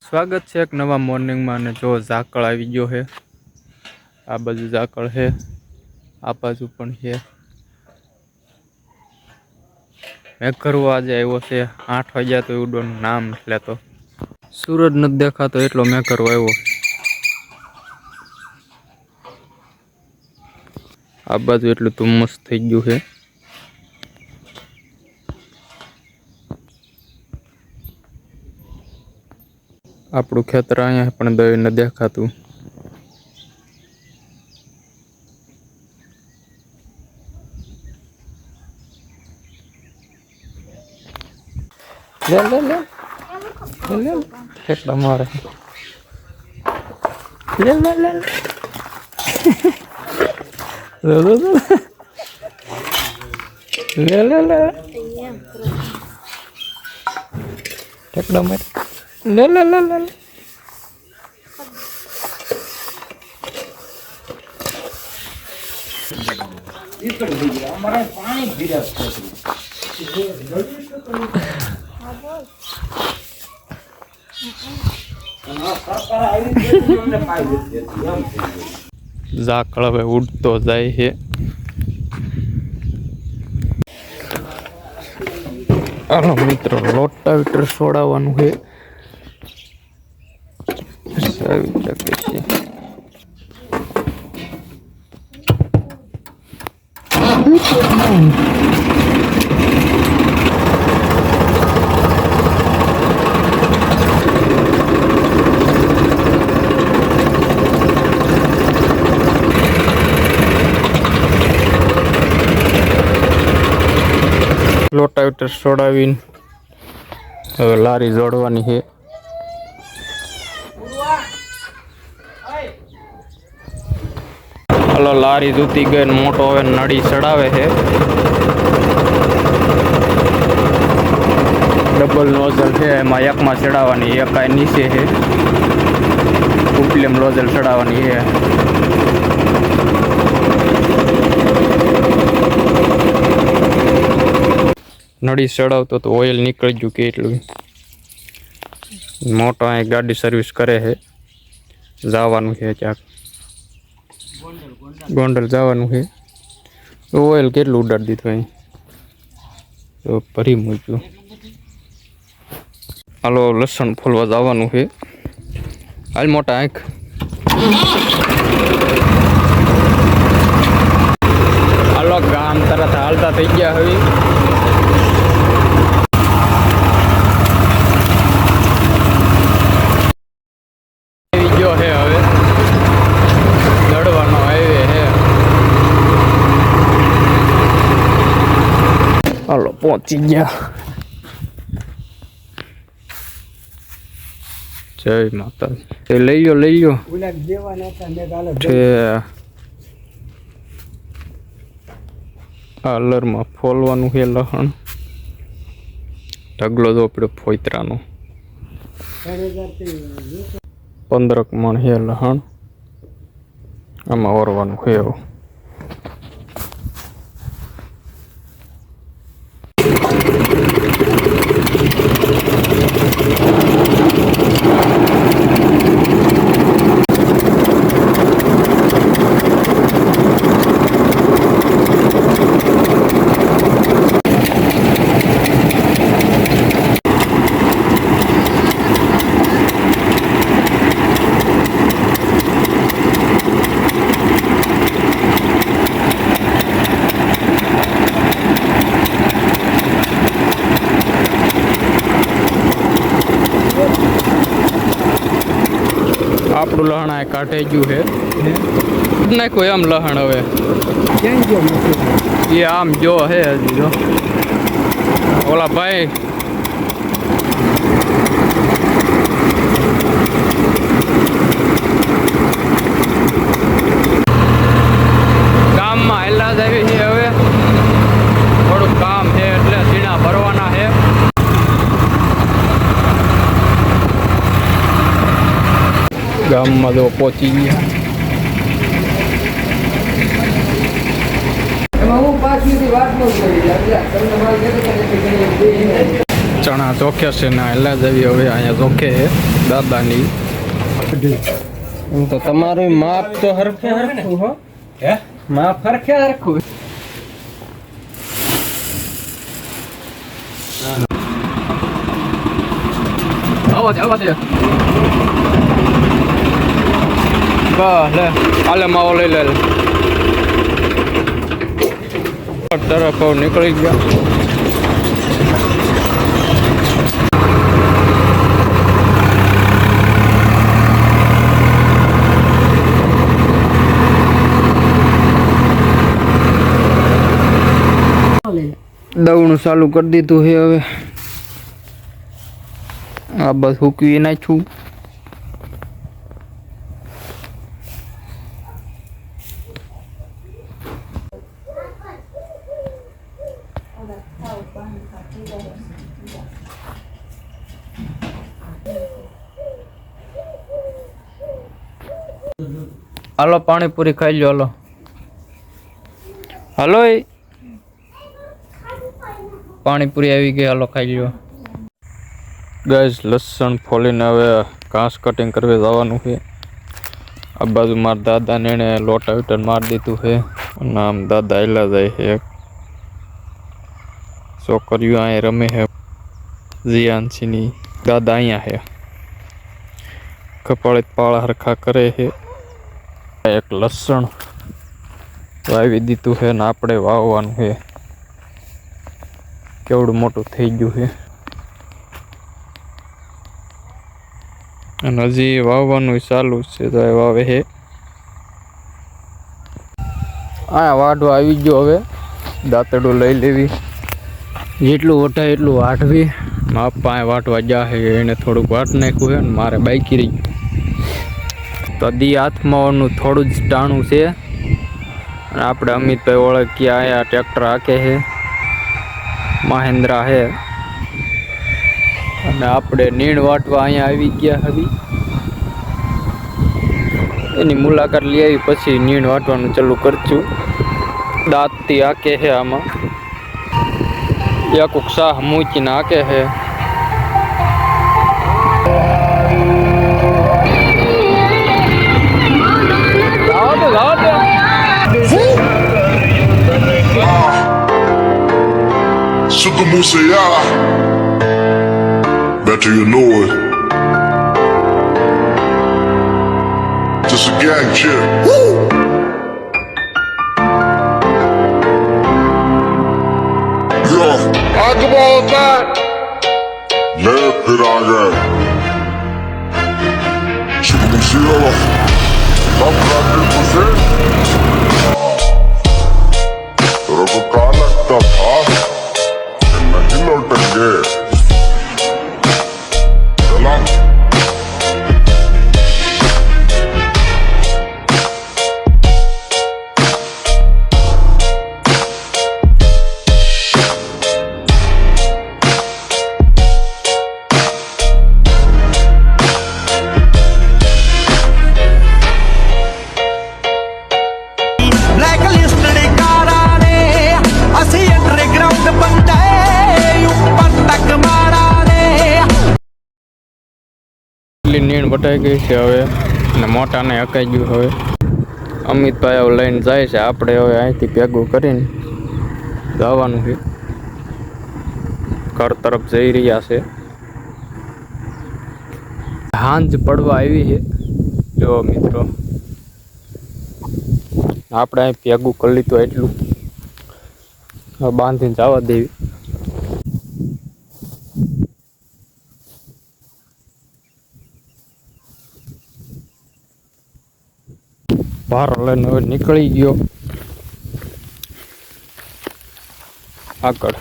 સ્વાગત છે એક નવા મોર્નિંગમાં અને જો ઝાકળ આવી ગયો છે। આ બાજુ ઝાકળ છે, આ બાજુ પણ છે। મેઘરવો આજે આવ્યો છે 8 વાગ્યા તો ઉડવાનું નામ નથી લેતો। સૂરજ નથી દેખાતો એટલો મેઘરવો આવ્યો। આ બાજુ એટલું ધુમ્મસ થઈ ગયું છે। આપણું ખેતર અહીંયા પણ દઈ ન દેખાતું। લે લે લે લે કેટલા મારે લે લે લે લે લે લે કેટલા મારે લે લે લે લે ઝાકળ હવે ઉડતો જાય છે। હાલો મિત્રો રોટાવેટર છોડાવવાનું છે। આવી શકે છે રોટાવેટર છોડાવીને હવે લારી જોડવાની છે। હાલો લારી જૂતી ગઈ ને મોટો હવે નળી ચડાવે છે। ડબલ નોઝલ છે એમાં એકમાં ચડાવવાની એક આ નીચે છે ઉપલેમ નોઝલ ચડાવવાની છે। નળી ચડાવતો તો ઓઇલ નીકળી ગયું કેટલું મોટો અહીં ગાડી સર્વિસ કરે છે। જવાનું છે ક્યાંક ગોંડલ જવાનું છે ઓઇલ કેટલું ઉડાડી દીધું અહીં તો ભરી મૂક્યું। હાલો લસણ ફોલવા જવાનું છે। હાલ મોટા આંખ હાલો ગામ તરત હાલતા થઈ ગયા હવે। હાલો પહોંચી ગયા। જય માતાજી લઈ લો હાલરમાં ફોલવાનું છે લહણ ઢગલો જો પડ્યો ફોતરાનો 15 મણ છે લહણ આમાં ઓરવાનું છે। આપણું લહણ આ કાઢાઈ ગયું છે નાખો એમ લહણ હવે એ આમ જો હે હજી જો ઓલા ભાઈ ગામમાં હેલા જ આવી છે હવે થોડુંક કામ છે એટલે સીણા ભરવાના છે। ગામમાં જો પહોંચી ગયા હું 5 મિનિટ વાત ન કરી તમને મારી ચણા ચોખે છે ને એટલે જ આવી હવે અહીંયા ચોખે છે દાદાની. તો તમારું માપ તો હરખે હરખું હો. હે માપ હરખે હરખું. આવા દે બસ લે આલે માવો લઈ લે તરફ નીકળી ગયા. દવણું ચાલુ કરી દીધું છે હવે. આ બસ હૂકવી નાખ્યું. હાલો પાણીપુરી ખાઈ લો. હાલો હાલો એ પાણીપુરી આવી ગઈ. હાલો ખાઈ લો. ગાઈસ લસણ ફોલીને હવે ઘાસ કટિંગ કરવા જવાનું છે. આ બાજુ મારા દાદાને એણે લોટા વિટન મારી દીધું છે અને આમ દાદા એલા જાય છે. છોકરીઓ અહીંયા રમે છે. જીયાનસીની દાદા અહીંયા છે. કપાળે પાળા હરખા કરે છે. એક લસણ વાવી દીધું છે ને આપણે વાવવાનું છે. કેવડું મોટું થઈ ગયું છે અને હજી વાવવાનું ચાલુ છે. તો એ વાવે છે. આ વાઢવા આવી ગયો. હવે દાંતડું લઈ લેવી. જેટલું વટાય એટલું વાઢવી. માપા વાટવા જા છે એને થોડુંક વાટ નાખ્યું છે ને મારે બાઈકી રહી ગયું. તો દી હાથમાં થોડું જ ટાણું છે. અને આપણે અમિતભાઈ ઓળખીએ અહીંયા ટ્રેક્ટર હાકે છે. મહેન્દ્રા છે અને આપણે નીણ વાટવા અહીંયા આવી ગયા હતી. એની મુલાકાત લઈ આવી પછી નીણ વાટવાનું ચાલુ કરશું. દાંતથી હાકે છે. આમાં એક શાહ મૂકીને હાકે છે. Suka Musaya, better you know it. Just a gang chick. Yo, talk about that. Let it out there. Suka Musaya, I'm not the percent. Pero ko kalak ta ha. નીણ વટાઈ ગઈ છે હવે અને મોટાને હકાઈ ગયું. હવે અમિતભાઈ હવે લઈને જાય છે. આપણે હવે અહીંથી ભેગું કરીને જવાનું છે. ઘર તરફ જઈ રહ્યા છે. સાંજ પડવા આવી છે. જો મિત્રો આપણે અહીં ભેગું કરી લીધું એટલું બાંધીને જવા દેવી. ભાર લઈને હવે નીકળી ગયો આગળ.